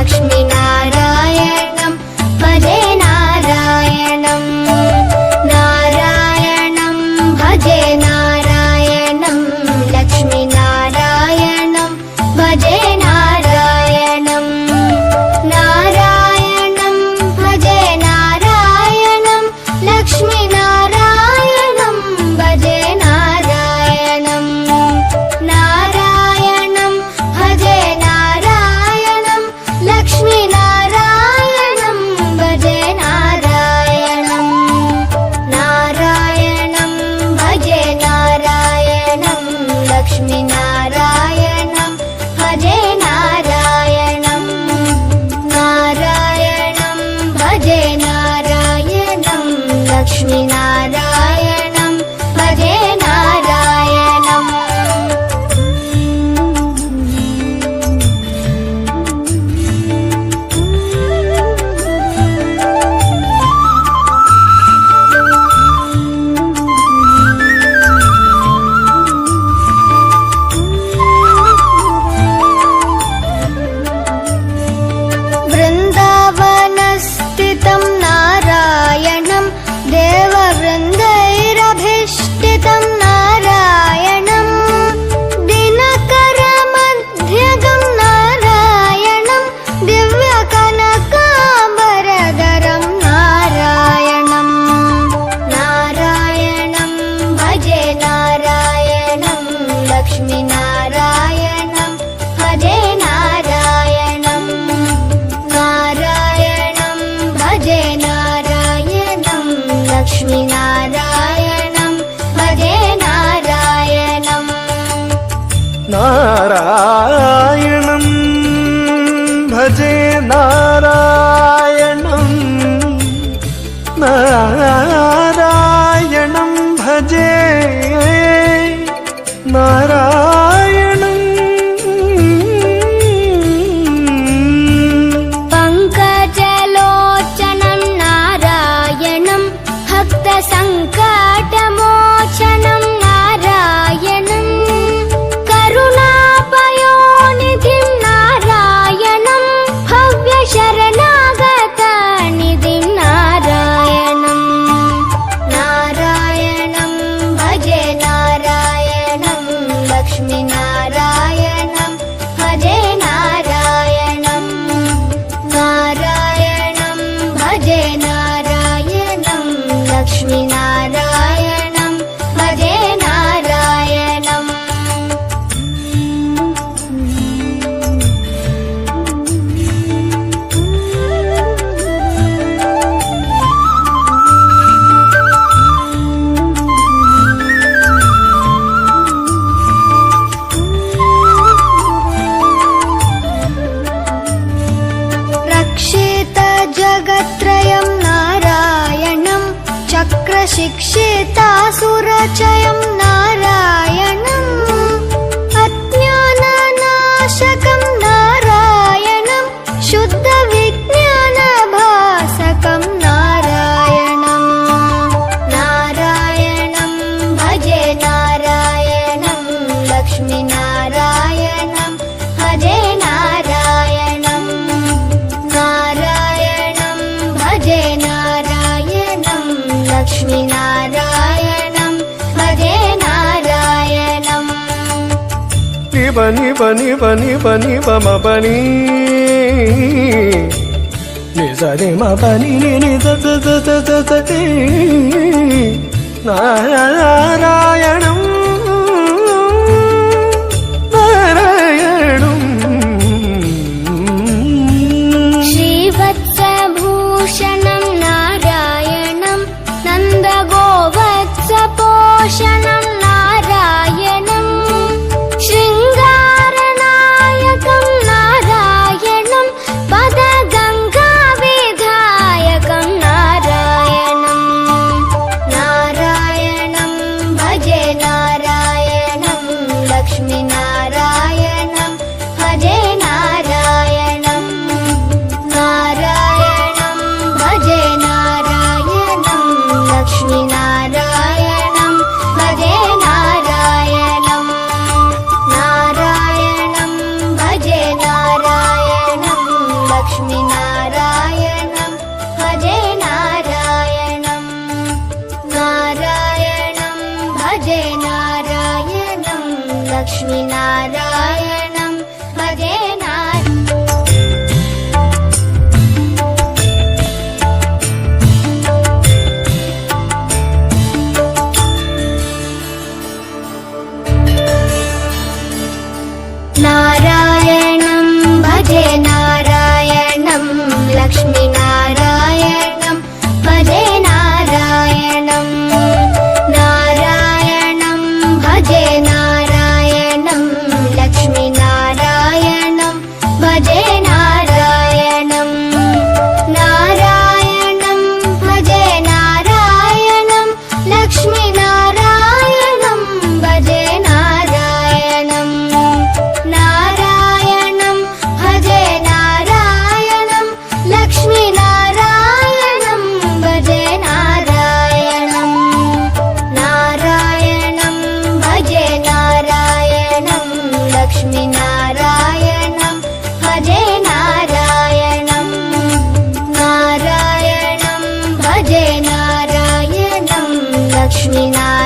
लक्ष्मीनारायणं भजे नारायणं नारायणं भजे नारायणं लक्ष्मीनारायणं भजे नारायणं नारायणं भजे नारायणं लक्ष्मीनारायणं भजे नारायणं नारायणं भजे नारायणं लक्ष्मीनारायणं भजे नारायणं नारायणं भजे नारायणं लक्ष्मीनारायणं भजे नारायणं नारायणं भजे नारायणं लक्ष्मीनारायणं भजे नारायणम् वृन्दावनस्थितं नारायणं देववृन्दैरभिष्टितं नारायणं दिनकरमध्यगं नारायणं दिव्यकनकाम्बरधरं नारायणं नारायणं भजे नारायणं लक्ष्मीनारायणं भजे नारायणं नारायणं भजे नारायणं लक्ष्मीनारायणं भजे नारायणम् नारायणं भजे नारायणं नारायणं भजे नारायणं पङ्कजलोचनं नारायणं भक्तसङ्कटमोचनं नारायणं करुणापयोनिधिं नारायणं भव्यशरणागतनिधिं नारायणं नारायणं भजे नारायणं लक्ष्मीनारायणं भजे नारायणं नारायणं भजे नारायणं लक्ष्मीनारायणं भजे नारायणम् रक्षितजगत्त्रयं नारायणं चक्रशिक्षितासुरचयं नारायणं अज्ञाननाशकं नारायणं शुद्धविज्ञानभासकं नारायणं नारायणं भजे नारायणं लक्ष्मीनारायणं भजे नारायणं नारायणं भजे नारायणं लक्ष्मीनारायणं भजे नारायणम् निबनि बनि बनि बनि बम बनि निजनि म बनि नि the the the the the the ति नारायणं नारायणं श्रीवत्सभूषणं नारायणं नन्दगोवत्सपोषणं नारायणं शृङ्गारनायकं नारायणं पदगङ्गाविधायकं नारायणं नारायणं भजे नारायणं लक्ष्मीनारायणं भजे नारायणं भजे नारायणं लक्ष्मीनारायणं भजे नारायणं नारायणं भजे नारायणं लक्ष्मीनारायणं भजे नारायणं नारायणं भजे नारायणं लक्ष्मीनारायणं भजे नारायणं नारायणं भजे नारायणं लक्ष्मीनारायणं भजे नारायणं नारायणं भजे नारायणं लक्ष्मीनारायणं भजे नारायणं नारायणं भजे नारायणं लक्ष्मीनारायणं